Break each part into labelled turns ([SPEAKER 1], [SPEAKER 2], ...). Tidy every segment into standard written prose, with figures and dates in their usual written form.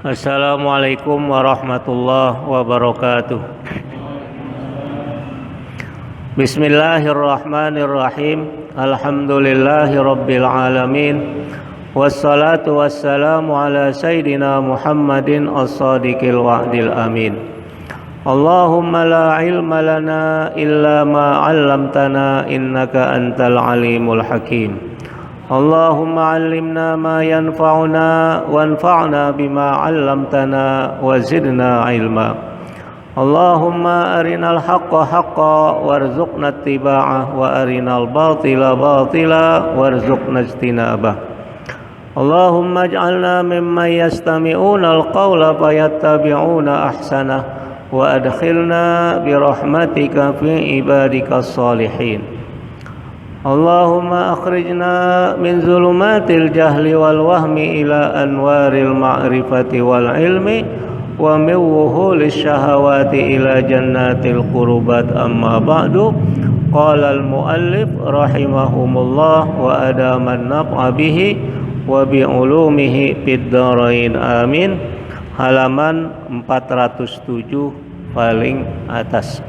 [SPEAKER 1] Assalamualaikum warahmatullahi wabarakatuh. Bismillahirrahmanirrahim. Alhamdulillahi rabbil alamin. Wassalatu wassalamu ala sayyidina Muhammadin as-sadiqil wa'dil amin. Allahumma la ilma lana illa ma 'allamtana innaka antal alimul hakim. Allahumma 'allimna ma yanfa'una wanfa'na bima 'allamtana wa zidna ilma. Allahumma arinal haqqa haqqa warzuqna ittiba'ah wa arinal batila batila warzuqna ijtinabah. Allahumma ij'alna mimman yastami'una al-qawla fayattabi'una ahsanah wa adkhilna birahmatika fi ibadikas salihin. Allahumma akhrijna min zulumatil jahli wal wahmi ila anwaril ma'rifati wal ilmi wa min wuhulis syahawati ila jannatil qurubat. Amma ba'du. Qala al-muallif rahimahumullah wa adaman naf'a bihi wa bi ulumihi fid dharain amin. Halaman 407 paling atas.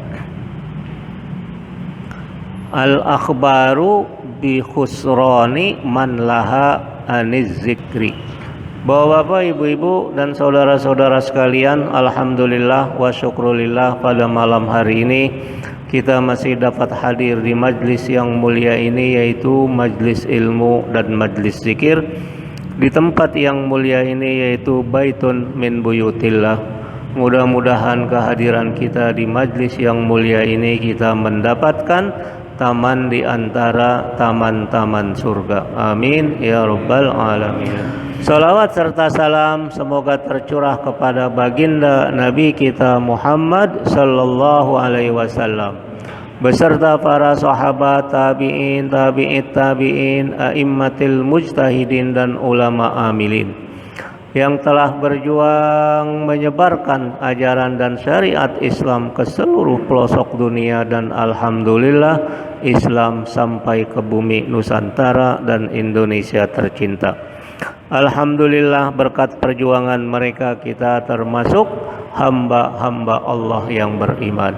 [SPEAKER 1] Al-akhbaru bi khusrani man laha aniz zikri. Bapak-bapak, ibu-ibu dan saudara-saudara sekalian, alhamdulillah wa syukrulillah, pada malam hari ini kita masih dapat hadir di majlis yang mulia ini, yaitu majlis ilmu dan majlis zikir di tempat yang mulia ini, yaitu baitun min buyutillah. Mudah-mudahan kehadiran kita di majlis yang mulia ini kita mendapatkan taman di antara taman-taman surga. Amin ya rabbal alamin. Salawat serta salam semoga tercurah kepada baginda Nabi kita Muhammad sallallahu alaihi wasallam beserta para sahabat, tabi'in, tabi'it tabi'in, a'immatil mujtahidin dan ulama amilin yang telah berjuang menyebarkan ajaran dan syariat Islam ke seluruh pelosok dunia, dan alhamdulillah Islam sampai ke bumi Nusantara dan Indonesia tercinta. Alhamdulillah berkat perjuangan mereka kita termasuk hamba-hamba Allah yang beriman.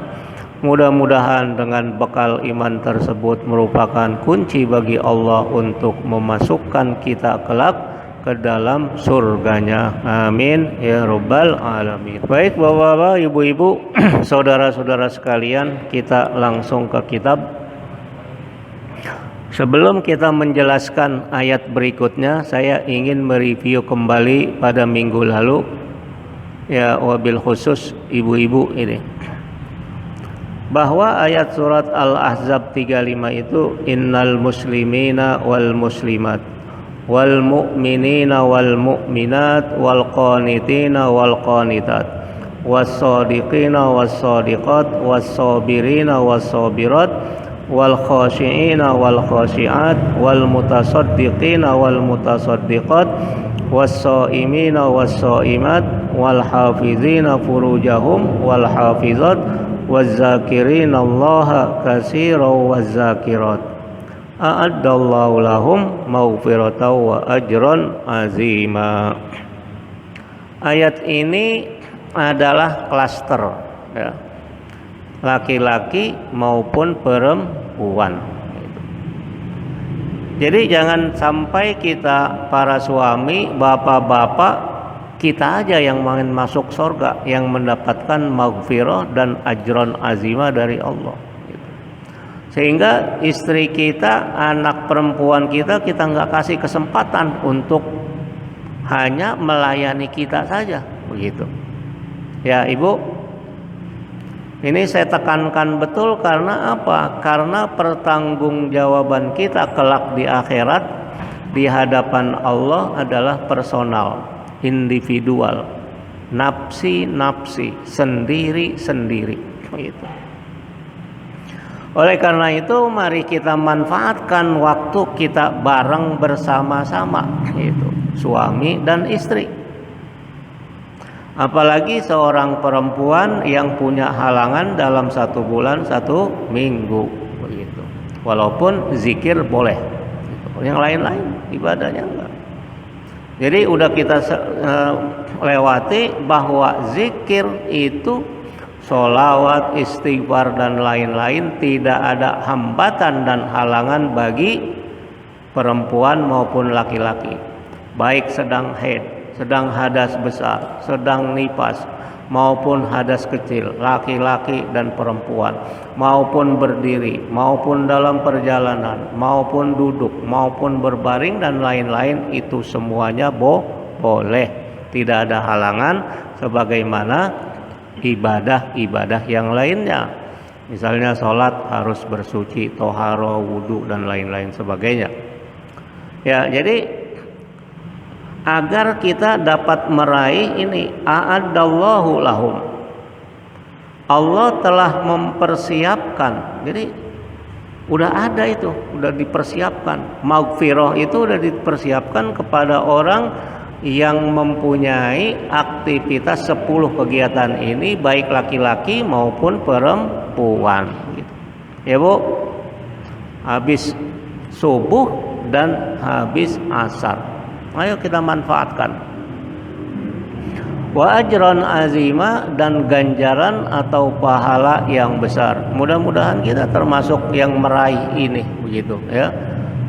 [SPEAKER 1] Mudah-mudahan dengan bekal iman tersebut merupakan kunci bagi Allah untuk memasukkan kita kelak ke dalam surganya. Amin ya rabbal alamin. Baik bapak-bapak, ibu-ibu, saudara-saudara sekalian, kita langsung ke kitab. Sebelum kita menjelaskan ayat berikutnya, saya ingin mereview kembali pada minggu lalu, ya, wabil khusus ibu-ibu ini, bahwa ayat surat Al-Ahzab 35 itu innal muslimina wal muslimat wal mu'minina wal mu'minat wal qanitina wal qanitat was sadiqina was sadiqat was sabirina was sabirat wal khashi'ina wal khashi'at wal mutasaddiqina wal mutasaddiqat was shaimina was shaimat wal hafizina furujahum wal hafizat waz zakirina Allaha katsiran waz zakirat a'addallahu lahum maghfiratan wa ajran azima. Ayat ini adalah klaster, ya, laki-laki maupun perempuan. Jadi jangan sampai kita para suami, bapak-bapak, kita aja yang ingin masuk surga, yang mendapatkan maghfirah dan ajron azimah dari Allah. Sehingga istri kita, anak perempuan kita nggak kasih kesempatan untuk hanya melayani kita saja, begitu. Ya ibu, ini saya tekankan betul karena apa? Karena pertanggungjawaban kita kelak di akhirat di hadapan Allah adalah personal, individual, nafsi-nafsi, sendiri-sendiri, gitu. Oleh karena itu mari kita manfaatkan waktu kita bareng bersama-sama, gitu, suami dan istri. Apalagi seorang perempuan yang punya halangan dalam 1 bulan 1 minggu, begitu. Walaupun zikir boleh, yang lain-lain ibadahnya enggak. Jadi udah kita lewati bahwa zikir itu sholawat, istighfar dan lain-lain tidak ada hambatan dan halangan bagi perempuan maupun laki-laki, baik sedang haid, sedang hadas besar, sedang nifas maupun hadas kecil, laki-laki dan perempuan, maupun berdiri, maupun dalam perjalanan, maupun duduk, maupun berbaring dan lain-lain, itu semuanya boleh, tidak ada halangan sebagaimana ibadah-ibadah yang lainnya. Misalnya sholat harus bersuci, toharo, wudhu dan lain-lain sebagainya. Ya, jadi agar kita dapat meraih ini, a'addallahu lahum, Allah telah mempersiapkan. Jadi udah ada itu, udah dipersiapkan. Maghfirah itu udah dipersiapkan kepada orang yang mempunyai aktivitas 10 kegiatan ini, baik laki-laki maupun perempuan gitu. Ya Bu, habis subuh dan habis asar, ayo kita manfaatkan. Wa ajran azima, dan ganjaran atau pahala yang besar. Mudah-mudahan kita termasuk yang meraih ini, begitu ya.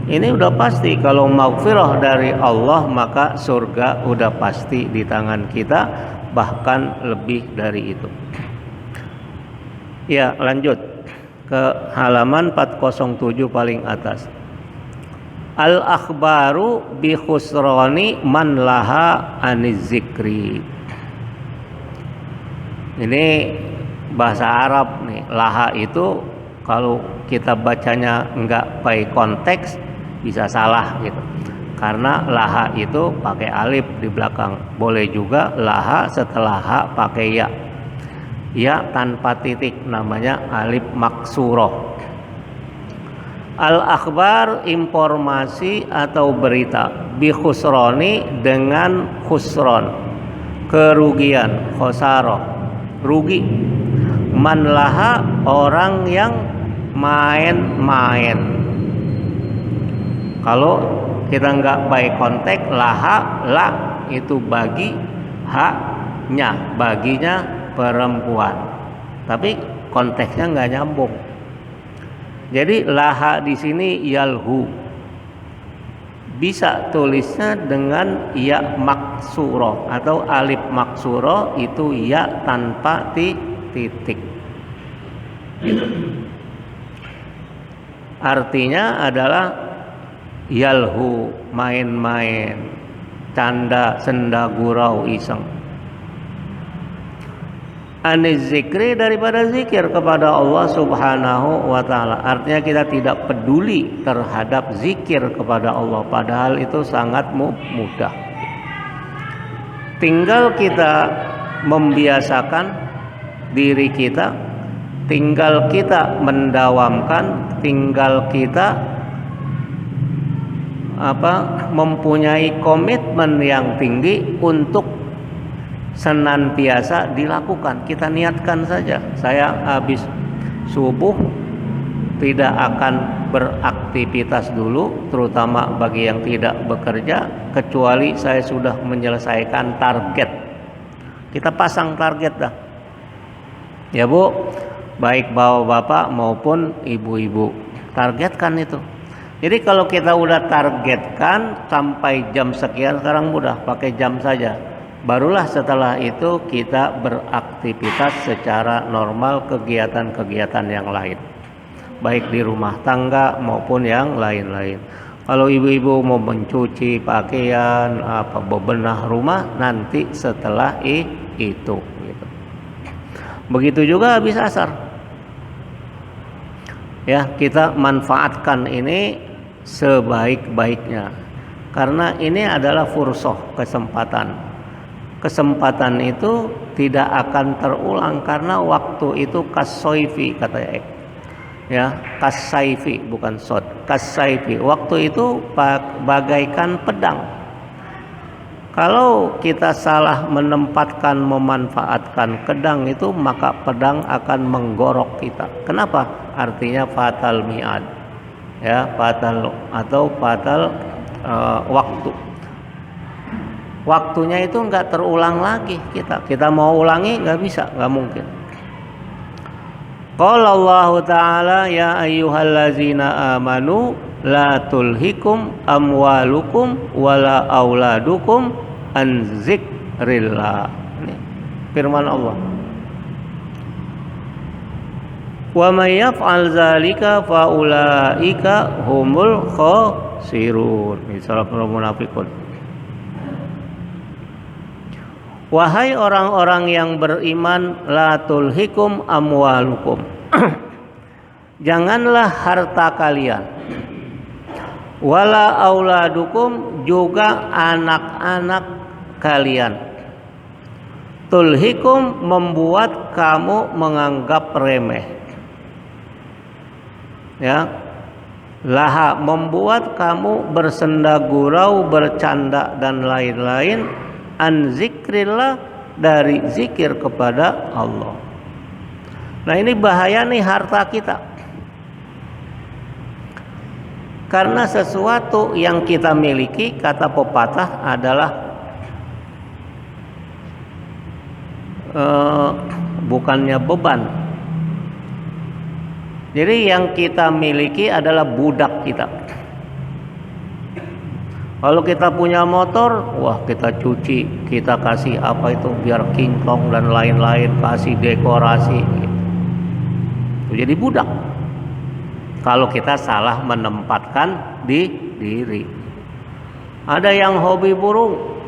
[SPEAKER 1] Ini udah pasti, kalau maghfirah dari Allah maka surga udah pasti di tangan kita, bahkan lebih dari itu. Ya, lanjut ke halaman 407 paling atas. Al-akhbaru bi khusrani man laha aniz zikri. Ini bahasa Arab nih. Laha itu kalau kita bacanya enggak baik konteks bisa salah gitu, karena laha itu pakai alif di belakang. Boleh juga laha setelah ha pakai ya, ya tanpa titik, namanya alif maksuroh. Al-akhbar, informasi atau berita, bi khusroni, dengan khusron, kerugian, khosaroh, rugi. Man laha, orang yang main-main. Kalau kita nggak baik konteks, laha, la itu bagi, ha-nya, baginya perempuan, tapi konteksnya nggak nyambung. Jadi laha di sini yalhu, bisa tulisnya dengan ya maksuroh atau alif maksuroh, itu ya tanpa titik. Gitu. Artinya adalah yalhu, main-main, canda, senda, gurau, iseng. Aniz zikri, daripada zikir kepada Allah Subhanahu wa ta'ala. Artinya kita tidak peduli terhadap zikir kepada Allah, padahal itu sangat mudah. Tinggal kita membiasakan diri kita, tinggal kita mendawamkan, tinggal kita mempunyai komitmen yang tinggi untuk senantiasa dilakukan. Kita niatkan saja, saya habis subuh tidak akan beraktivitas dulu, terutama bagi yang tidak bekerja, kecuali saya sudah menyelesaikan target. Kita pasang target dah, ya Bu, baik bapak-bapak maupun ibu-ibu, targetkan itu. Jadi kalau kita udah targetkan sampai jam sekian, sekarang mudah pakai jam saja, barulah setelah itu kita beraktivitas secara normal, kegiatan-kegiatan yang lain, baik di rumah tangga maupun yang lain-lain. Kalau ibu-ibu mau mencuci pakaian, bebenah rumah, nanti setelah itu gitu. Begitu juga habis asar, ya, kita manfaatkan ini sebaik-baiknya, karena ini adalah fursah, kesempatan itu tidak akan terulang, karena waktu itu kassoifi, kata ya, kasaifi bukan sod, kasaifi, waktu itu bagaikan pedang. Kalau kita salah menempatkan, memanfaatkan pedang itu, maka pedang akan menggorok kita. Kenapa? Artinya fatal mi'ad, ya, fatal atau fatal waktu. waktunya itu nggak terulang lagi. Kita mau ulangi nggak bisa, nggak mungkin. Qala Allah Ta'ala ya ayyuhallazina amanu la tulhikum amwalukum wala auladukum an zikrillah. Ini firman Allah. Wa may yaf'al dzalika fa ulaika humul khasirun. Ini surah Al-Munafiqun. Wahai orang-orang yang beriman, la tulhikum amwalukum. Janganlah harta kalian, wala auladukum, juga anak-anak kalian. Tulhikum, membuat kamu menganggap remeh. Ya, laha, membuat kamu bersenda gurau, bercanda dan lain-lain. An zikrillah, dari zikir kepada Allah. Nah, ini bahaya nih harta kita. Karena sesuatu yang kita miliki, kata pepatah, adalah bukannya beban. Jadi yang kita miliki adalah budak kita. Kalau kita punya motor, wah kita cuci, kita kasih apa itu biar kinclong dan lain-lain, kasih dekorasi. Gitu. Jadi budak. Kalau kita salah menempatkan di diri. Ada yang hobi burung,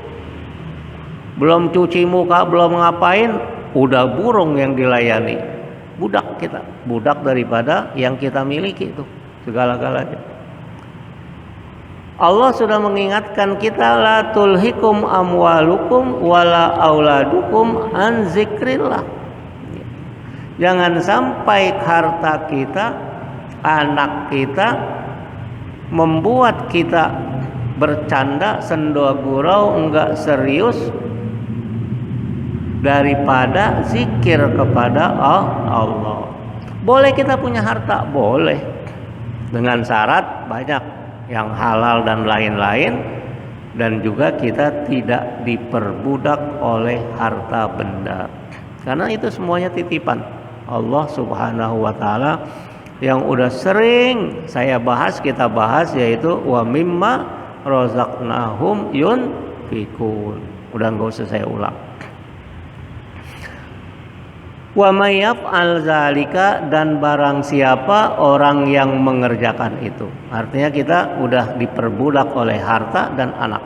[SPEAKER 1] belum cuci muka, belum ngapain, udah burung yang dilayani. Budak kita, budak daripada yang kita miliki itu segala-galanya. Allah sudah mengingatkan kita, la tulhikum amwalukum wala auladukum an zikrillah. Jangan sampai harta kita, anak kita membuat kita bercanda, senda gurau, enggak serius daripada zikir kepada Allah. Boleh kita punya harta, boleh, dengan syarat banyak yang halal dan lain-lain, dan juga kita tidak diperbudak oleh harta benda, karena itu semuanya titipan Allah Subhanahu wa Ta'ala yang udah sering saya bahas, kita bahas, yaitu wa mimma razaqnahum yunfikun. Udah nggak usah saya ulang. Wa may yaf'al zalika, dan barang siapa orang yang mengerjakan itu. Artinya kita udah diperbudak oleh harta dan anak.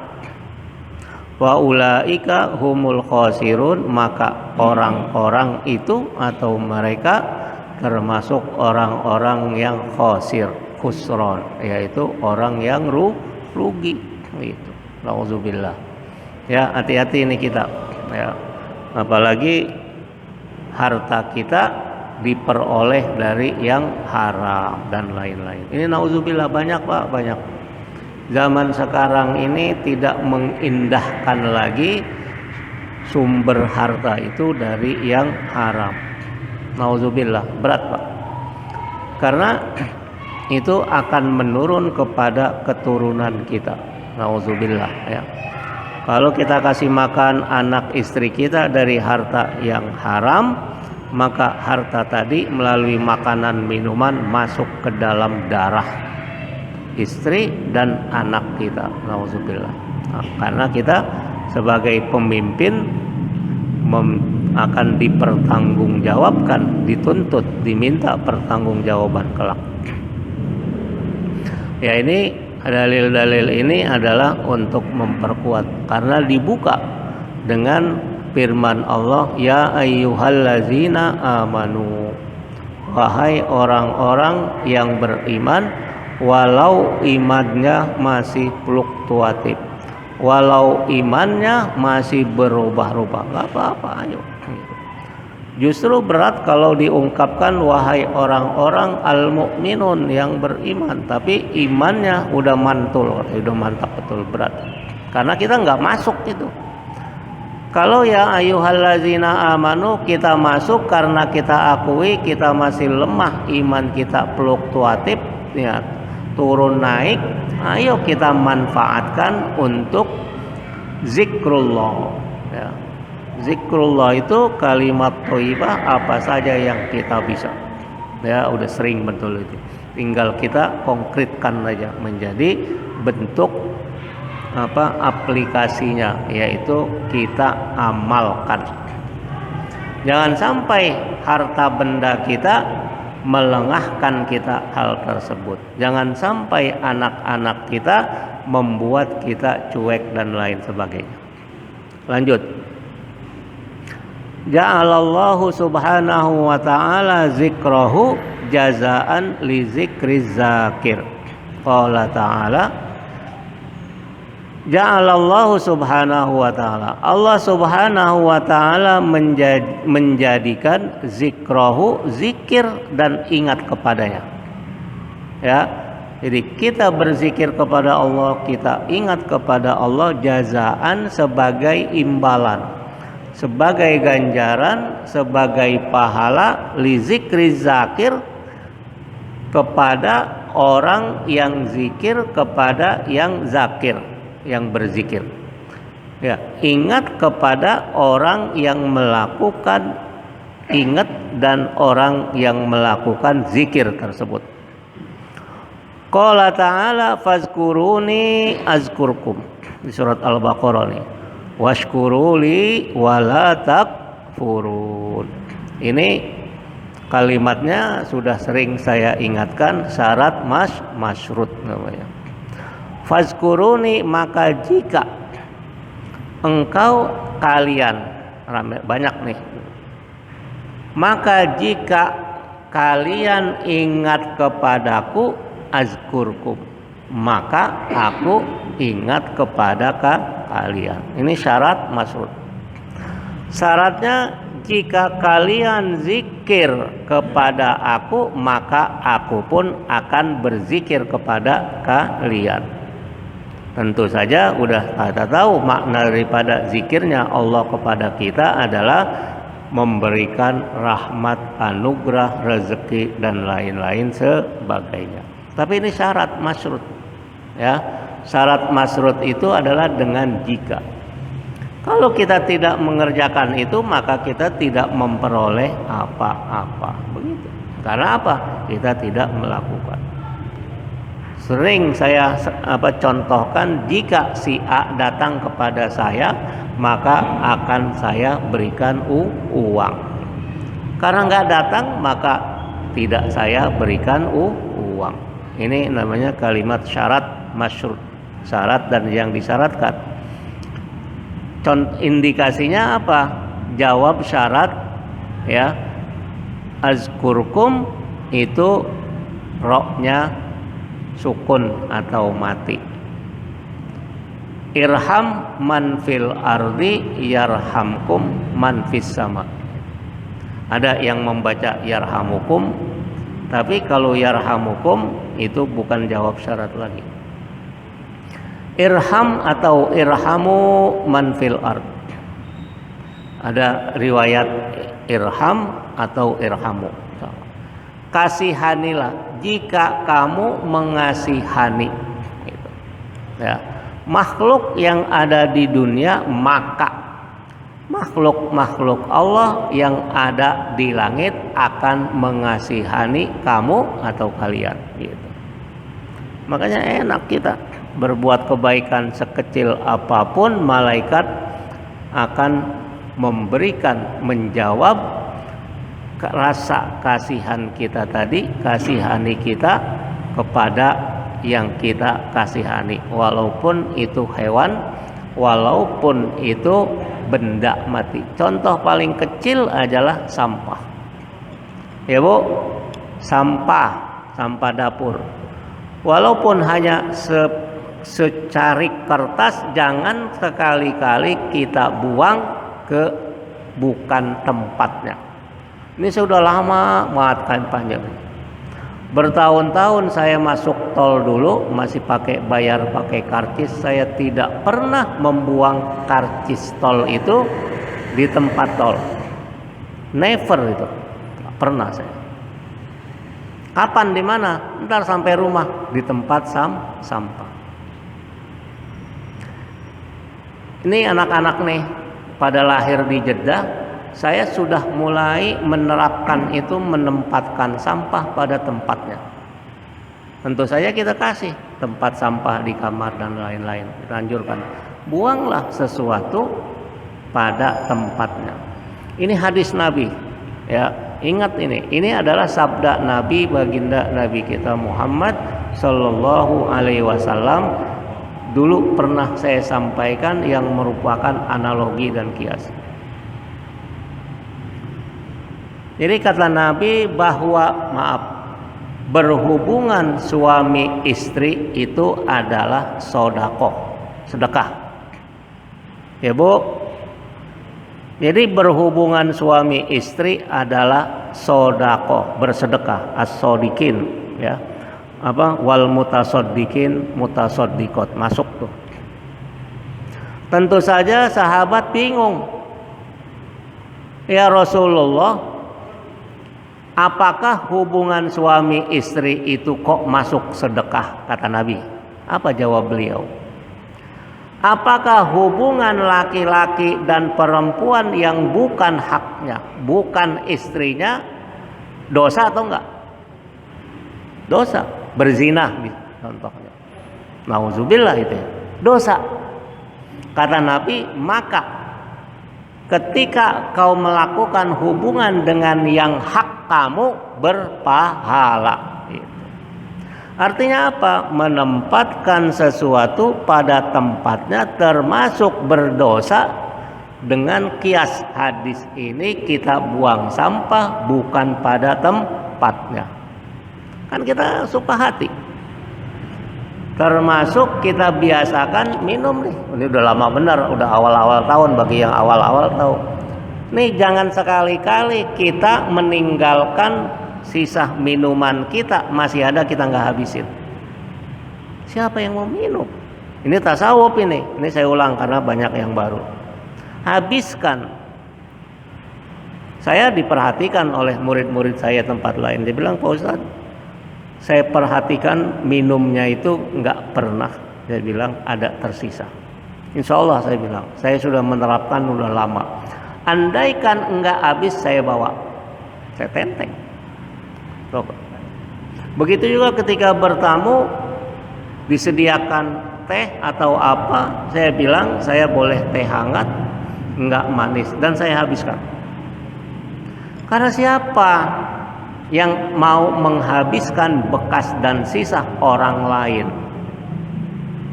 [SPEAKER 1] Wa ulaika humul khasirun, maka orang-orang itu atau mereka termasuk orang-orang yang khasir, khusron, yaitu orang yang rugi gitu. Nauzubillah. Ya, hati-hati ini kita. Ya. Apalagi harta kita diperoleh dari yang haram dan lain-lain. Ini nauzubillah, banyak Pak, banyak. Zaman sekarang ini tidak mengindahkan lagi sumber harta itu dari yang haram. Nauzubillah, berat Pak. Karena itu akan menurun kepada keturunan kita. Nauzubillah, ya. Kalau kita kasih makan anak istri kita dari harta yang haram, maka harta tadi melalui makanan minuman masuk ke dalam darah istri dan anak kita. Nauzubillah. Nah, karena kita sebagai pemimpin akan dipertanggungjawabkan, dituntut, diminta pertanggungjawaban kelak. Ya, ini dalil-dalil ini adalah untuk memperkuat, karena dibuka dengan firman Allah, ya ayyuhallazina amanu, wahai orang-orang yang beriman, walau imannya masih fluktuatif, walau imannya masih berubah-ubah, nggak apa-apa, ayo. Justru berat kalau diungkapkan wahai orang-orang al-mu'minun yang beriman, tapi imannya udah mantul, udah mantap, betul, berat. Karena kita nggak masuk itu. Kalau ya ayyuhallazina amanu kita masuk karena kita akui kita masih lemah, iman kita fluktuatif, ya, turun naik. Ayo kita manfaatkan untuk zikrullah. Ya. Zikrullah itu kalimat thayyibah apa saja yang kita bisa. Ya, udah sering betul itu. Tinggal kita konkretkan aja menjadi bentuk aplikasinya, yaitu kita amalkan. Jangan sampai harta benda kita melengahkan kita hal tersebut. Jangan sampai anak-anak kita membuat kita cuek dan lain sebagainya. Lanjut. Ja'alallahu subhanahu wa ta'ala zikrahu jazaan li zikriz zakir. Qala ta'ala Ja'alallahu subhanahu wa ta'ala, Allah subhanahu wa ta'ala menjadikan zikrahu, zikir dan ingat kepadanya. Ya, jadi kita berzikir kepada Allah, kita ingat kepada Allah jazaan sebagai imbalan, sebagai ganjaran, sebagai pahala li zikri zakir, kepada orang yang zikir, kepada yang zakir, yang berzikir. Ya, ingat kepada orang yang melakukan, ingat dan orang yang melakukan zikir tersebut. Qala ta'ala fazkuruni azkurkum, di surat Al-Baqarah nih. Washkuruli wala takfurun. Ini kalimatnya sudah sering saya ingatkan, syarat masyrut namanya. Fazkuruni, maka jika engkau kalian, banyak nih, maka jika kalian ingat kepadaku, azkurkum, maka aku ingat kepada kalian. Ini syarat masyrut. Syaratnya, jika kalian zikir kepada aku, maka aku pun akan berzikir kepada kalian. Tentu saja udah kita tahu makna daripada zikirnya Allah kepada kita adalah memberikan rahmat, anugerah, rezeki dan lain-lain sebagainya. Tapi ini syarat masyrut. Ya, syarat masyrut itu adalah dengan jika. Kalau kita tidak mengerjakan itu, maka kita tidak memperoleh apa-apa. Begitu. Karena apa? Kita tidak melakukan. Sering saya contohkan, jika si A datang kepada saya, maka akan saya berikan uang. Karena nggak datang, maka tidak saya berikan uang. Ini namanya kalimat syarat masyrut, syarat dan yang disyaratkan. Indikasinya apa? Jawab syarat, ya. Azkurkum itu roknya sukun atau mati. Irham man fil ardi yarhamkum man fis sama. Ada yang membaca yarhamukum, tapi kalau yarhamukum itu bukan jawab syarat lagi. Irham atau irhamu man fil ard. Ada riwayat irham atau irhamu. Kasihanilah jika kamu mengasihani. Gitu. Ya. Makhluk yang ada di dunia, maka makhluk-makhluk Allah yang ada di langit akan mengasihani kamu atau kalian. Gitu. Makanya enak kita berbuat kebaikan sekecil apapun, malaikat akan memberikan, menjawab rasa kasihan kita tadi, kasihani kita kepada yang kita kasihani, walaupun itu hewan, walaupun itu benda mati. Contoh paling kecil adalah sampah. Ya Bu, sampah dapur. Walaupun hanya secarik kertas, jangan sekali-kali kita buang ke bukan tempatnya. Ini sudah lama banget kan panjang. Bertahun-tahun saya masuk tol dulu masih bayar pakai karcis. Saya tidak pernah membuang karcis tol itu di tempat tol. Never itu. Tidak pernah saya. Kapan, di mana? Ntar sampai rumah di tempat sampah. Ini anak-anak nih pada lahir di Jeddah, saya sudah mulai menerapkan itu, menempatkan sampah pada tempatnya. Tentu saja kita kasih tempat sampah di kamar dan lain-lain. Kita anjurkan, buanglah sesuatu pada tempatnya. Ini hadis Nabi, ya, ingat ini. Ini adalah sabda Nabi, baginda Nabi kita Muhammad Sallallahu Alaihi Wasallam. Dulu pernah saya sampaikan yang merupakan analogi dan kias. Jadi kata Nabi bahwa berhubungan suami istri itu adalah sedekah. Ya Bu. Jadi berhubungan suami istri adalah sedekah, bersedekah, as-sodikin, ya. Wal mutasaddiqin mutasaddiqat, masuk tuh. Tentu saja sahabat bingung. Ya Rasulullah, apakah hubungan suami istri itu kok masuk sedekah, kata Nabi? Apa jawab beliau? Apakah hubungan laki-laki dan perempuan yang bukan haknya, bukan istrinya, dosa atau enggak? Dosa. Berzina contohnya, nauzubillah, itu ya, dosa. Kata Nabi, maka ketika kau melakukan hubungan dengan yang hak kamu, berpahala. Artinya apa? Menempatkan sesuatu pada tempatnya termasuk berdosa. Dengan kias hadis ini kita buang sampah bukan pada tempatnya. Kan kita suka hati. Termasuk kita biasakan minum nih. Ini udah lama benar, udah awal-awal tahun bagi yang awal-awal tahu. Nih jangan sekali-kali kita meninggalkan sisa minuman kita masih ada, kita nggak habisin. Siapa yang mau minum? Ini tasawuf ini. Ini saya ulang karena banyak yang baru. Habiskan. Saya diperhatikan oleh murid-murid saya tempat lain. Dia bilang, Pak Ustadz, saya perhatikan minumnya itu nggak pernah, saya bilang, ada tersisa. Insya Allah saya bilang, saya sudah menerapkan udah lama. Andaikan enggak habis saya bawa, saya tenteng. Begitu juga ketika bertamu disediakan teh atau apa, saya bilang saya boleh teh hangat, enggak manis, dan saya habiskan. Karena siapa yang mau menghabiskan bekas dan sisa orang lain?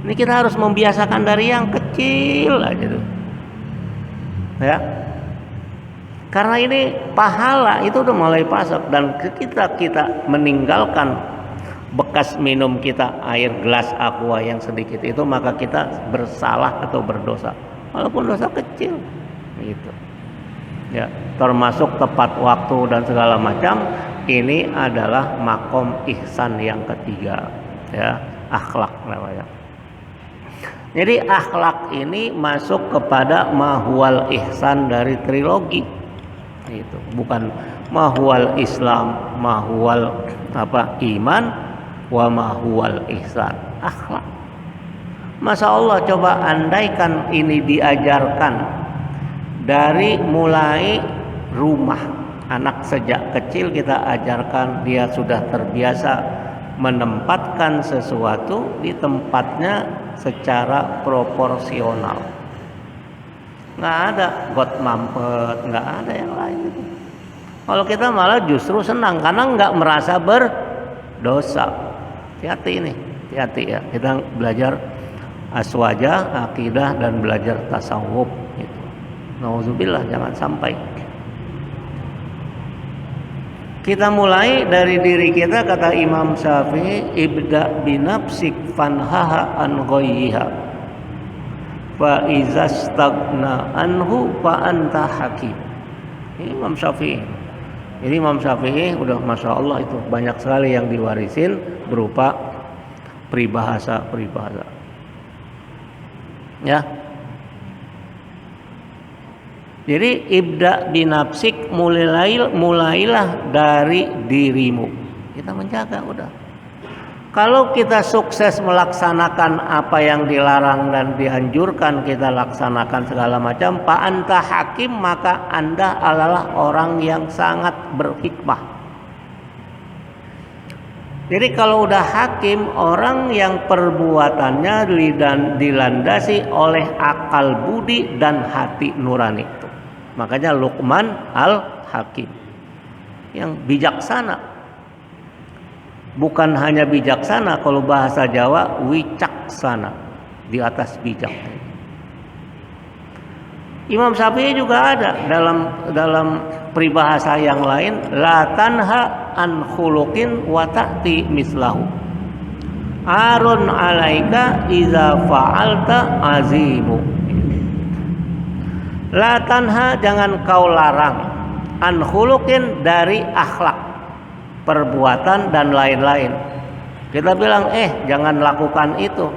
[SPEAKER 1] Ini kita harus membiasakan dari yang kecil aja tuh, ya. Karena ini pahala itu udah mulai pasok, dan kita meninggalkan bekas minum kita, air gelas aqua yang sedikit itu, maka kita bersalah atau berdosa, walaupun dosa kecil, gitu. Ya, termasuk tepat waktu dan segala macam. Ini adalah makom ihsan yang ketiga, ya, akhlak namanya. Jadi akhlak ini masuk kepada mahwal ihsan dari trilogi. Itu bukan mahwal Islam, mahwal iman, wa mahwal ihsan, akhlak. Masya Allah, coba andaikan ini diajarkan dari mulai rumah, anak sejak kecil kita ajarkan, dia sudah terbiasa menempatkan sesuatu di tempatnya secara proporsional. Nggak ada got mampet, nggak ada yang lain itu. Kalau kita malah justru senang karena nggak merasa berdosa. Hati-hati ini, hati-hati ya. Kita belajar aswaja, akidah, dan belajar tasawuf. Gitu. Nauzubillah, jangan sampai. Kita mulai dari diri kita, kata Imam Syafi'i, ibda binafsik fanhaha an ghayyiha fa iza stagna anhu fa anta hakim. Ini Imam Syafi'i. Jadi Imam Syafi'i udah Masya Allah itu banyak sekali yang diwarisin berupa peribahasa. Ya. Jadi ibda binafsik, mulailah dari dirimu. Kita menjaga udah. Kalau kita sukses melaksanakan apa yang dilarang dan dianjurkan kita laksanakan segala macam, fa anta hakim, maka Anda adalah orang yang sangat berhikmah. Jadi kalau udah hakim, orang yang perbuatannya dilandasi oleh akal budi dan hati nurani itu. Makanya Luqman al-Hakim, yang bijaksana. Bukan hanya bijaksana, kalau bahasa Jawa wicaksana, di atas bijak. Imam Syafi'i juga ada dalam peribahasa yang lain, la tanha an khuluqin wa ta'ti mislahu. Arun alaika iza fa'alta azimu. La tanha, jangan kau larang, an khuluqin, dari akhlak, perbuatan dan lain-lain. Kita bilang jangan lakukan itu,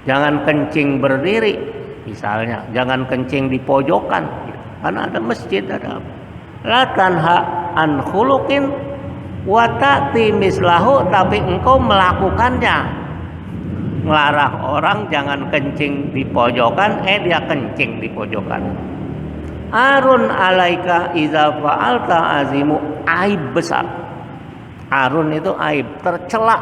[SPEAKER 1] jangan kencing berdiri misalnya, jangan kencing di pojokan karena ada masjid, ada apa. La tanha an khuluqin wa ta'ti mislahu, tapi engkau melakukannya, melarang orang jangan kencing di pojokan, dia kencing di pojokan. Arun alaika iza fa'alta azimu, aib besar. Arun itu aib, tercela.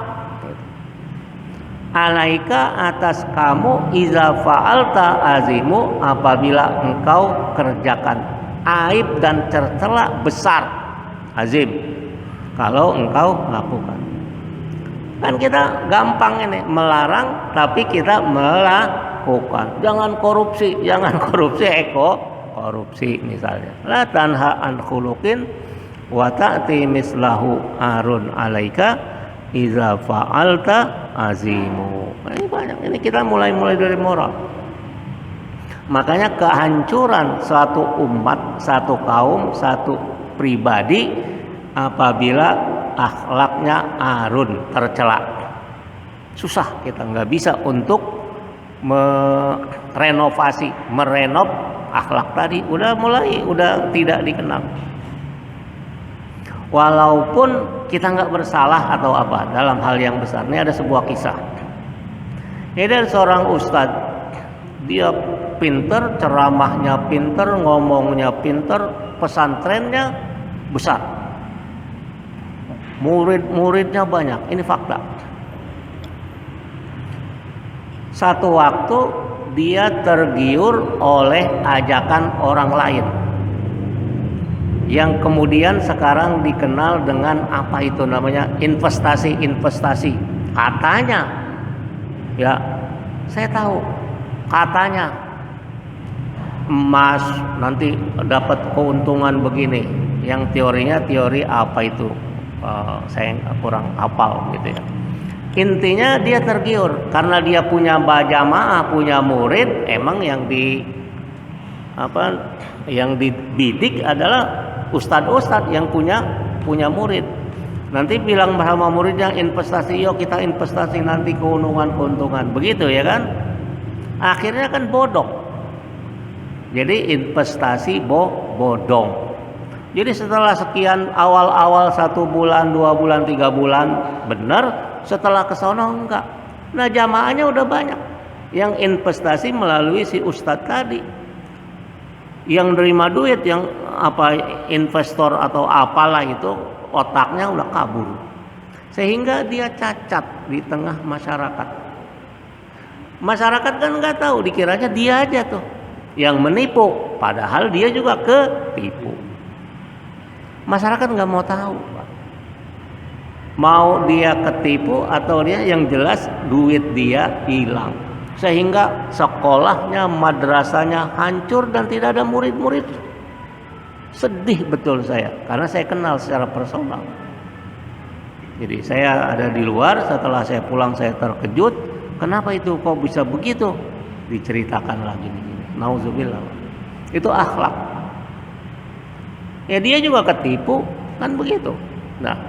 [SPEAKER 1] Alaika, atas kamu, iza fa'alta azimu, apabila engkau kerjakan, aib dan tercela besar, azim, kalau engkau lakukan. Kan kita gampang ini melarang, tapi kita melakukan. Jangan korupsi korupsi misalnya. La tanha an khuluqin wa ta'ti mislahu, arun alaika iza fa'alta azimu. Ini banyak. Ini kita mulai dari moral. Makanya kehancuran satu umat, satu kaum, satu pribadi apabila akhlaknya arun, tercela. Susah, kita nggak bisa untuk merenov akhlak tadi, udah tidak dikenal. Walaupun kita nggak bersalah atau apa dalam hal yang besar. Ini ada sebuah kisah. Ini dari seorang ustadz, dia pinter, ceramahnya pinter, ngomongnya pinter, pesantrennya besar, murid-muridnya banyak. Ini fakta. Satu waktu dia tergiur oleh ajakan orang lain yang kemudian sekarang dikenal dengan apa itu namanya, investasi. Katanya, ya saya tahu, katanya emas nanti dapat keuntungan begini. Yang teorinya teori apa itu, saya kurang hafal gitu ya. Intinya dia tergiur karena dia punya jamaah, punya murid. Emang yang dibidik adalah ustadz-ustadz yang punya murid. Nanti bilang sama muridnya, investasi, yuk kita investasi nanti keuntungan. Begitu ya kan? Akhirnya kan bodong. Jadi investasi bodong. Jadi setelah sekian, awal-awal 1 bulan, 2 bulan, 3 bulan benar, setelah kesono enggak. Nah jamaahnya udah banyak yang investasi melalui si ustadz tadi, yang nerima duit, yang investor atau apalah itu, otaknya udah kabur, sehingga dia cacat di tengah masyarakat. Masyarakat kan nggak tahu, dikiranya dia aja tuh yang menipu, padahal dia juga ketipu. Masyarakat nggak mau tahu, mau dia ketipu atau dia, yang jelas duit dia hilang, sehingga sekolahnya, madrasahnya hancur dan tidak ada murid-murid. Sedih betul saya, karena saya kenal secara personal. Jadi saya ada di luar, setelah saya pulang saya terkejut, kenapa itu kok bisa begitu? Diceritakan lagi begini. Nauzubillah. Itu akhlak. Ya dia juga ketipu, kan begitu. Nah,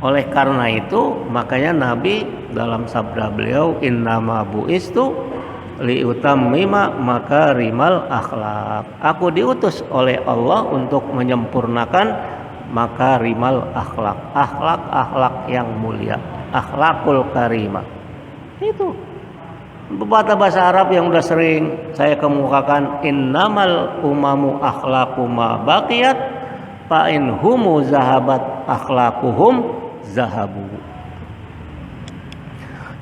[SPEAKER 1] oleh karena itu makanya Nabi dalam sabda beliau, innama bu'istu liutammima makarimal akhlak. Aku diutus oleh Allah untuk menyempurnakan makarimal akhlak, akhlak yang mulia. akhlakul karimah. Itu bahasa Arab yang udah sering saya kemukakan, innamal umamu akhlaquma baqiyat fa in humu zahabat akhlaquhum zahabu.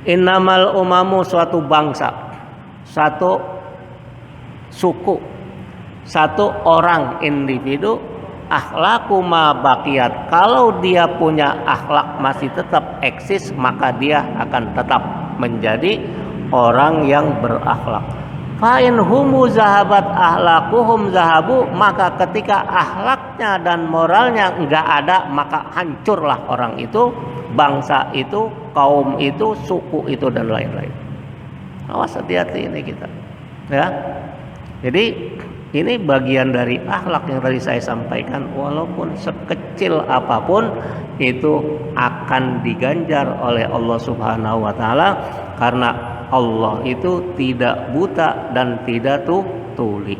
[SPEAKER 1] Innamal umamu suatu bangsa, satu suku, satu orang individu, akhlaquma baqiyat, kalau dia punya akhlak masih tetap eksis, maka dia akan tetap menjadi orang yang berakhlak. Fa in humu zahabat akhlaquhum zahabu, maka ketika akhlaknya dan moralnya enggak ada, maka hancurlah orang itu, bangsa itu, kaum itu, suku itu dan lain-lain. Awas, hati-hati ini kita. Ya. Jadi ini bagian dari akhlak yang tadi saya sampaikan, walaupun sekecil apapun itu akan diganjar oleh Allah Subhanahu wa taala, karena Allah itu tidak buta dan tidak tuli.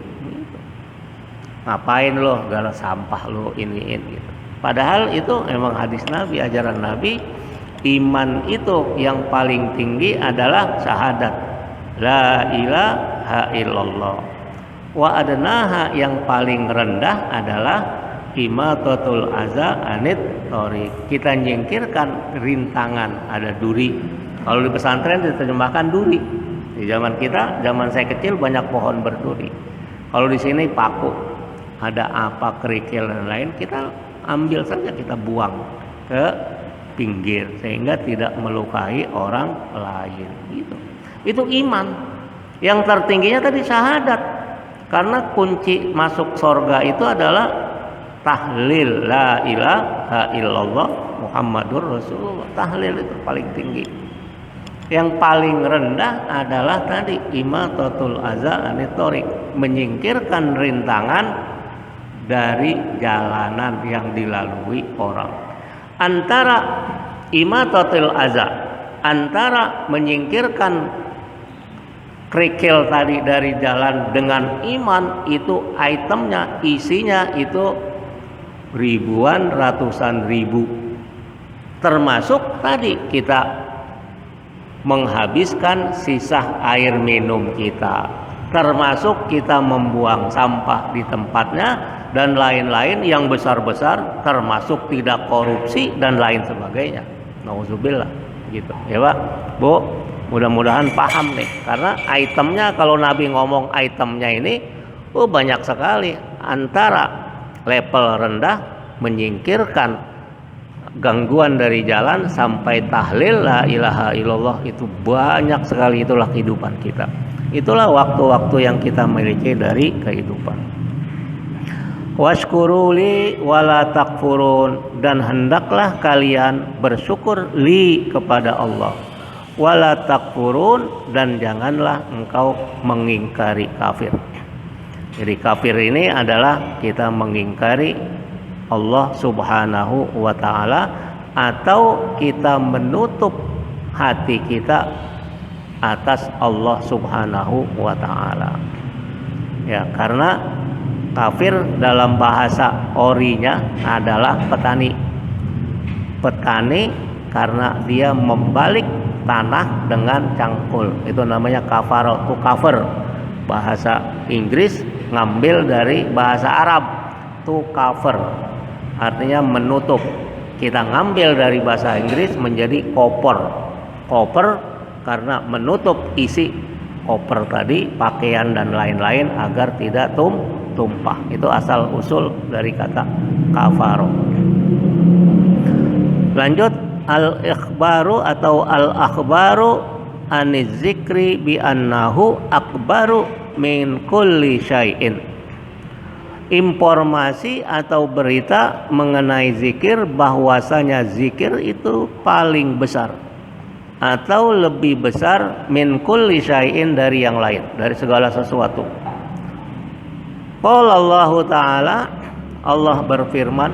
[SPEAKER 1] Ngapain lo gara sampah lo iniin gitu. Padahal itu memang hadis Nabi, ajaran Nabi. Iman itu yang paling tinggi adalah syahadat la ilaha illallah. Wa adnaha, yang paling rendah adalah imatatul aza anit thoriq. Kita nyingkirkan rintangan, ada duri. Kalau di pesantren diterjemahkan duri. Di zaman kita, zaman saya kecil banyak pohon berduri. Kalau di sini paku, ada apa, kerikil dan lain, kita ambil saja, kita buang ke pinggir sehingga tidak melukai orang lain. Itu iman. Yang tertingginya tadi syahadat. Karena kunci masuk surga itu adalah tahlil la ilaha illallah Muhammadur Rasulullah. Tahlil itu paling tinggi. Yang paling rendah adalah tadi imatatul aza anit thoriq, menyingkirkan rintangan dari jalanan yang dilalui orang. Antara imatatul aza, antara menyingkirkan kerikil tadi dari jalan dengan iman, itu itemnya, isinya itu ribuan, ratusan ribu. Termasuk tadi kita menghabiskan sisa air minum kita, termasuk kita membuang sampah di tempatnya dan lain-lain yang besar-besar, termasuk tidak korupsi dan lain sebagainya. Nauzubillah gitu. Ya Pak, Bu, mudah-mudahan paham nih, karena itemnya, kalau Nabi ngomong itemnya ini banyak sekali, antara level rendah menyingkirkan gangguan dari jalan sampai tahlil la ilaha illallah, itu banyak sekali. Itulah kehidupan kita, itulah waktu-waktu yang kita miliki dari kehidupan. Washkuruli wala takfurun, dan hendaklah kalian bersyukur li kepada Allah, wala takfurun, dan janganlah engkau mengingkari kafir. Jadi kafir ini adalah kita mengingkari Allah Subhanahu wa ta'ala, atau kita menutup hati kita atas Allah Subhanahu wa ta'ala. Ya, karena kafir dalam bahasa orinya adalah petani. Petani karena dia membalik tanah dengan cangkul, itu namanya kafar, to cover. Bahasa Inggris ngambil dari bahasa Arab, to cover, artinya menutup. Kita ngambil dari bahasa Inggris menjadi koper. Koper karena menutup isi koper tadi, pakaian dan lain-lain, agar tidak tumpah. Itu asal usul dari kata kafaro. Lanjut, al-ikhbaru atau al-akhbaru aniz zikri bi annahu akbaru min kulli syai'in. Informasi atau berita mengenai zikir, bahwasanya zikir itu paling besar atau lebih besar min kulli syai'in, dari yang lain, dari segala sesuatu. Qala Allah Ta'ala, Allah berfirman,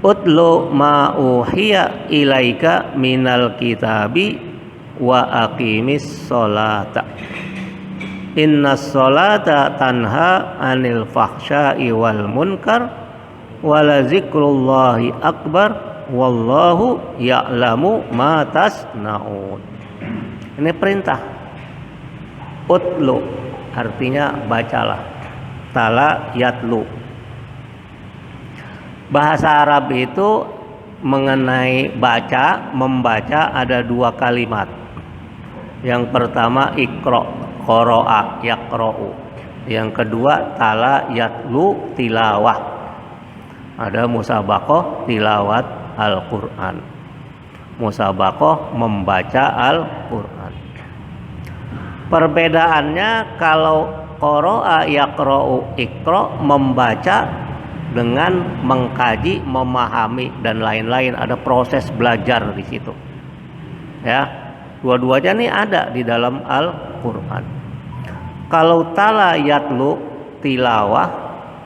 [SPEAKER 1] utlu ma uhiya ilaika minal kitabi wa aqimis sholata innas sholata tanha anil fahsya'i wal munkar wala zikrullahi akbar wallahu ya'lamu ma tasnaun. Ini perintah. Utlu artinya bacalah. Tala yatlu. Bahasa Arab itu mengenai baca, membaca ada dua kalimat. Yang pertama ikro, qoro'a, yakro'u. Yang kedua tala yatlu, tilawah. Ada musabaqah tilawat Al-Quran. Musabaqah membaca Al-Quran. Perbedaannya kalau qoro'a, yakro'u, ikro membaca dengan mengkaji, memahami dan lain-lain, ada proses belajar di situ. Ya, dua-duanya nih ada di dalam Al-Qur'an. Kalau tala yatlu, tilawah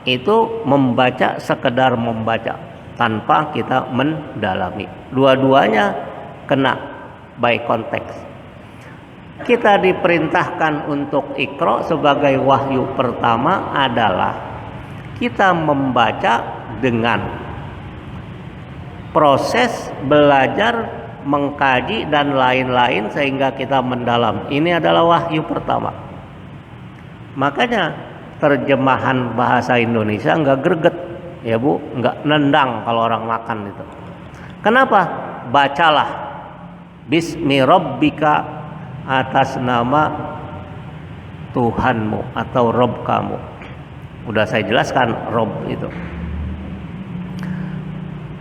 [SPEAKER 1] itu membaca sekedar membaca tanpa kita mendalami. Dua-duanya kena by konteks. Kita diperintahkan untuk Iqra sebagai wahyu pertama adalah kita membaca dengan proses belajar, mengkaji dan lain-lain sehingga kita mendalam. Ini adalah wahyu pertama. Makanya terjemahan bahasa Indonesia enggak greget, ya Bu, enggak nendang kalau orang makan itu. Kenapa? Bacalah Bismi Rabbika, atas nama Tuhanmu atau Rob kamu. Udah saya jelaskan Rob itu.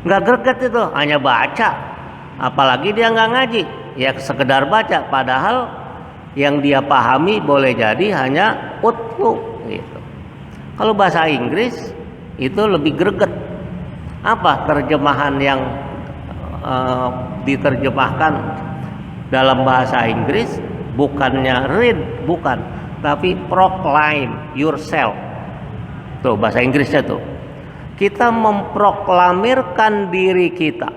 [SPEAKER 1] Nggak greget itu, hanya baca. Apalagi dia nggak ngaji, ya sekedar baca. Padahal yang dia pahami boleh jadi hanya utlu gitu. Kalau bahasa Inggris itu lebih greget. Apa terjemahan yang diterjemahkan dalam bahasa Inggris? Bukannya read, bukan, tapi proclaim yourself. Tuh bahasa Inggrisnya tuh. Kita memproklamirkan diri kita.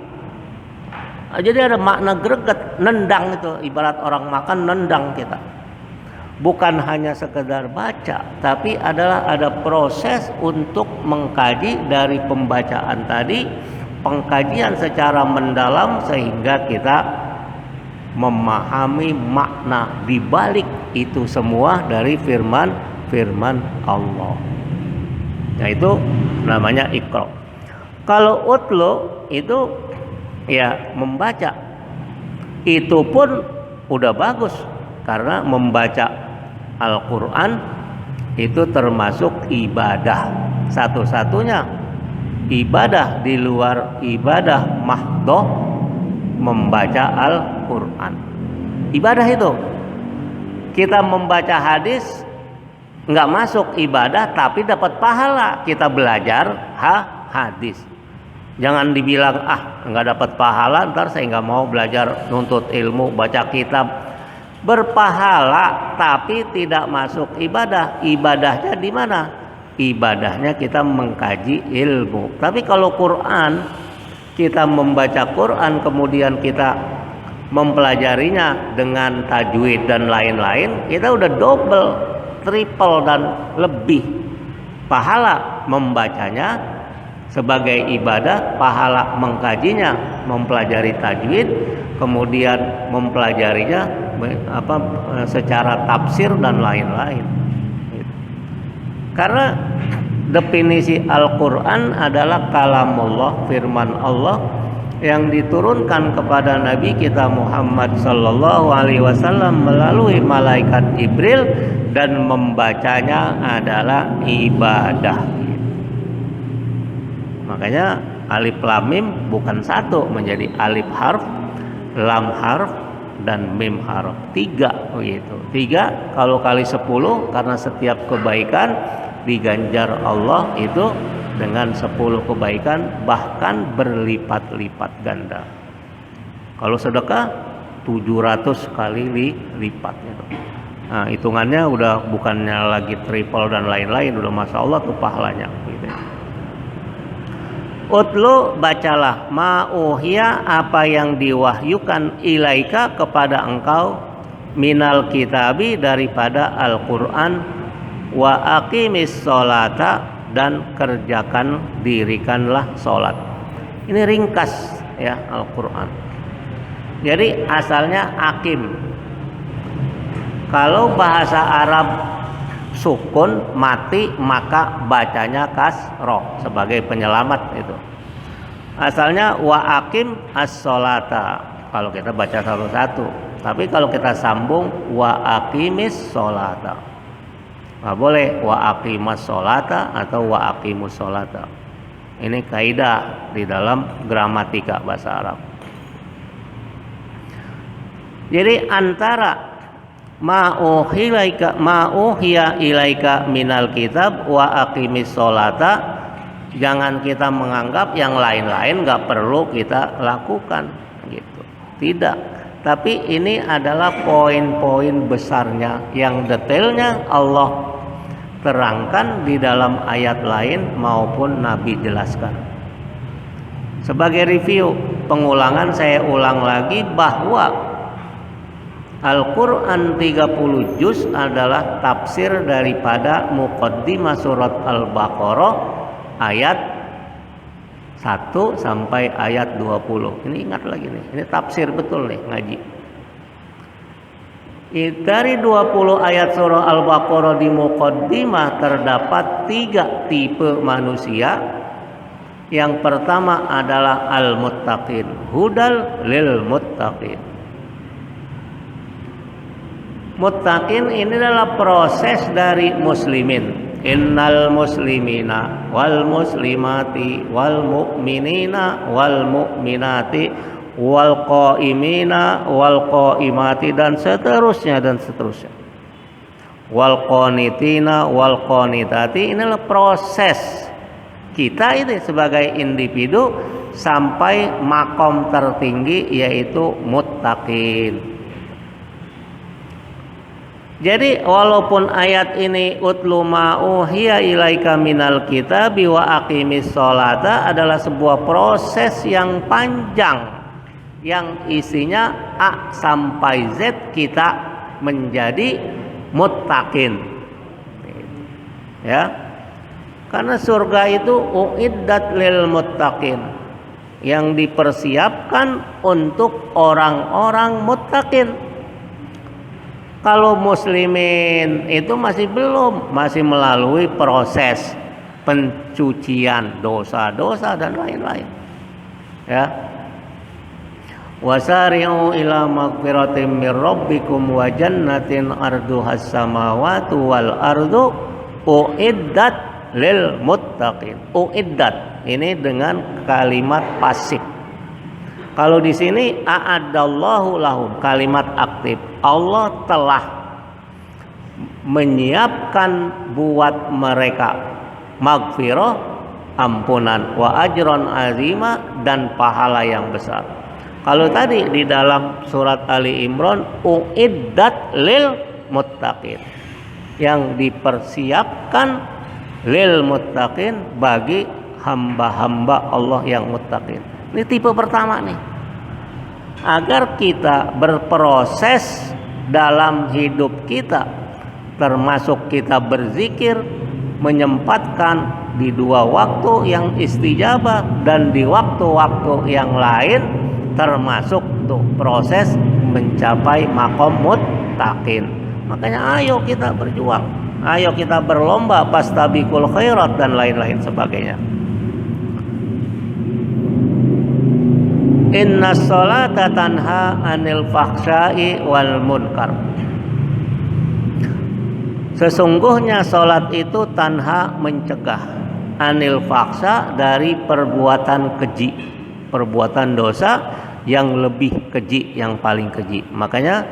[SPEAKER 1] Jadi ada makna greget, nendang itu, ibarat orang makan nendang kita. Bukan hanya sekedar baca, tapi ada proses untuk mengkaji dari pembacaan tadi, pengkajian secara mendalam sehingga kita memahami makna di balik itu semua dari firman Allah. Nah itu namanya Iqra. Kalau utlu itu ya membaca. Itu pun udah bagus karena membaca Al-Quran itu termasuk ibadah. Satu-satunya ibadah di luar ibadah mahdhah membaca Al-Quran. Ibadah itu kita membaca hadis nggak masuk ibadah tapi dapat pahala. Kita belajar hadis. Jangan dibilang nggak dapat pahala, ntar saya nggak mau belajar nuntut ilmu, baca kitab. Berpahala tapi tidak masuk ibadah. Ibadahnya di mana? Ibadahnya kita mengkaji ilmu. Tapi kalau Quran, kita membaca Quran kemudian kita mempelajarinya dengan tajwid dan lain-lain, kita udah double, triple dan lebih pahala membacanya sebagai ibadah, pahala mengkajinya, mempelajari tajwid, kemudian mempelajarinya secara tafsir dan lain-lain. Karena definisi Al-Quran adalah kalamullah, firman Allah yang diturunkan kepada Nabi kita Muhammad sallallahu alaihi wasallam melalui malaikat Jibril, dan membacanya adalah ibadah. Makanya alif lam mim bukan satu, menjadi alif harf, lam harf, dan mim harf. 3 begitu. 3 kalau kali 10, karena setiap kebaikan diganjar Allah itu dengan 10 kebaikan, bahkan berlipat-lipat ganda. Kalau sedekah 700 kali lipat gitu. Nah, hitungannya udah bukannya lagi triple dan lain-lain, udah masya Allah tuh pahalanya gitu. Utlu, bacalah, ma'uhiya, apa yang diwahyukan, ilaika, kepada engkau, minal kitabi, daripada Al-Quran, wa aqimis sholata, dan kerjakan, dirikanlah sholat. Ini ringkas ya Al-Qur'an. Jadi asalnya akim. Kalau bahasa Arab sukun mati maka bacanya kasroh sebagai penyelamat itu. Asalnya wa akim as-sholata kalau kita baca satu-satu. Tapi kalau kita sambung wa aqimis sholata, nggak boleh wa aqimas sholata atau wa aqimus sholata. Ini kaidah di dalam gramatika bahasa Arab. Jadi antara ma'uhiya ilaika minal kitab wa aqimis sholata, jangan kita menganggap yang lain-lain nggak perlu kita lakukan gitu. Tidak. Tapi ini adalah poin-poin besarnya yang detailnya Allah terangkan di dalam ayat lain maupun Nabi jelaskan. Sebagai review, pengulangan saya ulang lagi bahwa Al-Quran 30 juz adalah tafsir daripada Muqaddimah surat Al-Baqarah ayat 1 sampai ayat 20. Ini ingat lagi nih, ini tafsir betul nih ngaji. Dari 20 ayat surah Al-Baqarah di Muqaddimah terdapat 3 tipe manusia. Yang pertama adalah al-muttaqin, hudal lil muttaqin. Muttaqin ini adalah proses dari muslimin. Innal muslimina wal muslimati wal mu'minina wal mu'minati wal qaimina wal qaimati dan seterusnya dan seterusnya. Wal qanitina wal qanitati, inilah proses kita ini sebagai individu sampai makom tertinggi yaitu muttaqin. Jadi walaupun ayat ini utlu ma'uhiya ilaika minal kitabi wa aqimis sholata adalah sebuah proses yang panjang yang isinya A sampai Z kita menjadi muttaqin. Ya. Karena surga itu uiddat lil muttaqin, yang dipersiapkan untuk orang-orang muttaqin. Kalau muslimin itu masih belum, masih melalui proses pencucian dosa-dosa dan lain-lain. Ya. Wasari'u ila magfiratin mir rabbikum wa jannatin arduhas samawati wal ardu uiddat lil muttaqin. Uiddat ini dengan kalimat pasif. Kalau di sini a'adallahu lahum, kalimat aktif. Allah telah menyiapkan buat mereka magfirah, ampunan, wa ajron azima, dan pahala yang besar. Kalau tadi di dalam surat Ali Imran uiddat lil muttaqin, yang dipersiapkan lil muttaqin bagi hamba-hamba Allah yang muttaqin. Ini tipe pertama nih. Agar kita berproses dalam hidup kita, termasuk kita berzikir, menyempatkan di 2 waktu yang istijabah dan di waktu-waktu yang lain, termasuk tuh proses mencapai maqam muttaqin. Makanya ayo kita berjuang, ayo kita berlomba fastabiqul khairat dan lain-lain sebagainya. Inna sholata tanha anil fahsya'i wal munkar. Sesungguhnya sholat itu tanha, mencegah, anil fahsya, dari perbuatan keji, perbuatan dosa yang lebih keji, yang paling keji. Makanya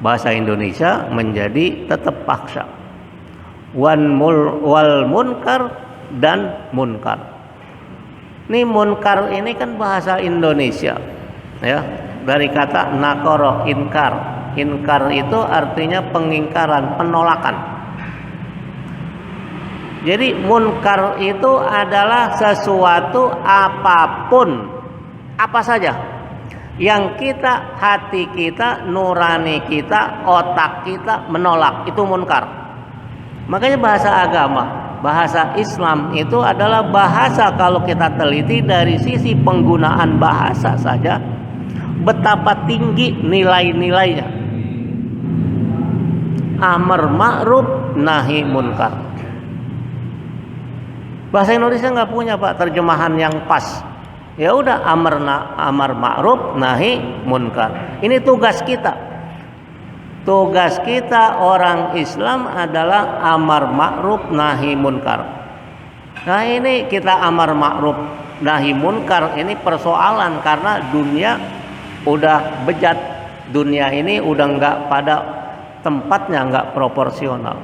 [SPEAKER 1] bahasa Indonesia menjadi tetap fahsya. Wal munkar, dan munkar. Ini munkar ini kan bahasa Indonesia, ya, dari kata nakoro, inkar. Inkar itu artinya pengingkaran, penolakan. Jadi munkar itu adalah sesuatu apapun, apa saja yang kita, hati kita, nurani kita, otak kita menolak, itu munkar. Makanya bahasa agama Bahasa Islam itu adalah bahasa, kalau kita teliti dari sisi penggunaan bahasa saja betapa tinggi nilai-nilainya. Amar ma'ruf nahi munkar. Bahasa Indonesia nggak punya Pak terjemahan yang pas. Ya udah, amar ma'ruf nahi munkar. Ini tugas kita. Tugas kita orang Islam adalah amar ma'ruf nahi munkar. Nah ini kita amar ma'ruf nahi munkar, ini persoalan karena dunia udah bejat. Dunia ini udah nggak pada tempatnya, nggak proporsional.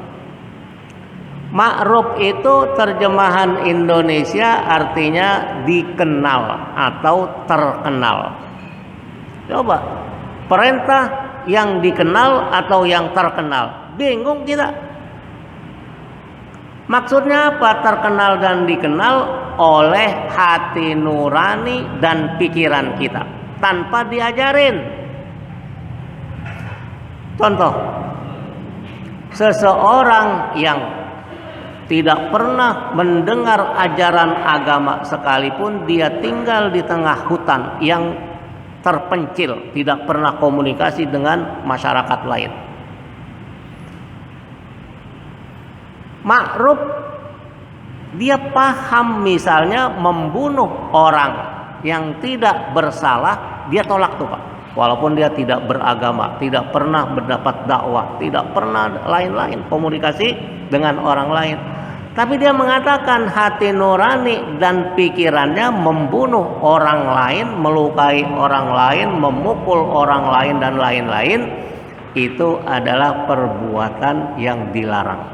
[SPEAKER 1] Ma'ruf itu terjemahan Indonesia artinya dikenal atau terkenal. Coba, perintah yang dikenal atau yang terkenal, bingung kita. Maksudnya apa terkenal dan dikenal? Oleh hati nurani dan pikiran kita tanpa diajarin. Contoh, seseorang yang tidak pernah mendengar ajaran agama sekalipun, dia tinggal di tengah hutan yang terpencil, tidak pernah komunikasi dengan masyarakat lain. Ma'ruf, dia paham misalnya membunuh orang yang tidak bersalah, dia tolak tuh Pak. Walaupun dia tidak beragama, tidak pernah mendapat dakwah, tidak pernah lain-lain komunikasi dengan orang lain. Tapi dia mengatakan hati nurani dan pikirannya membunuh orang lain, melukai orang lain, memukul orang lain dan lain-lain, itu adalah perbuatan yang dilarang.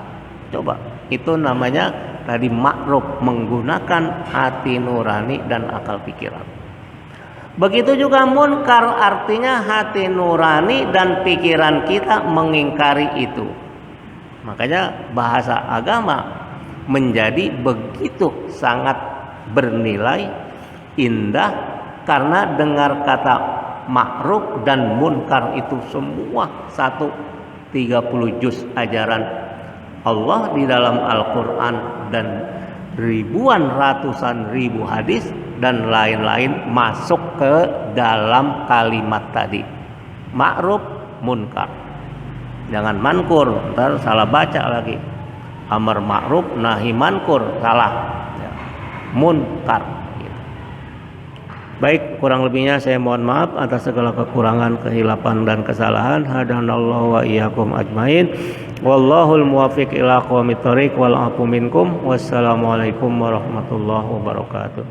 [SPEAKER 1] Coba, itu namanya tadi ma'ruf, menggunakan hati nurani dan akal pikiran. Begitu juga munkar, artinya hati nurani dan pikiran kita mengingkari itu. Makanya bahasa agama menjadi begitu sangat bernilai, indah, karena dengar kata ma'ruf dan munkar itu semua 30 juz ajaran Allah di dalam Al-Quran dan ribuan ratusan ribu hadis dan lain-lain masuk ke dalam kalimat tadi, ma'ruf munkar. Jangan mankur, ntar salah baca lagi. Amar ma'ruf nahi mankur, salah ya. Munkar gitu. Baik, kurang lebihnya saya mohon maaf atas segala kekurangan, kehilapan dan kesalahan. Hadanallahu wa iyyakum ajmain. Wallahul muwaffiq ila aqwamit thoriq wal afu minkum. Wassalamualaikum warahmatullahi wabarakatuh.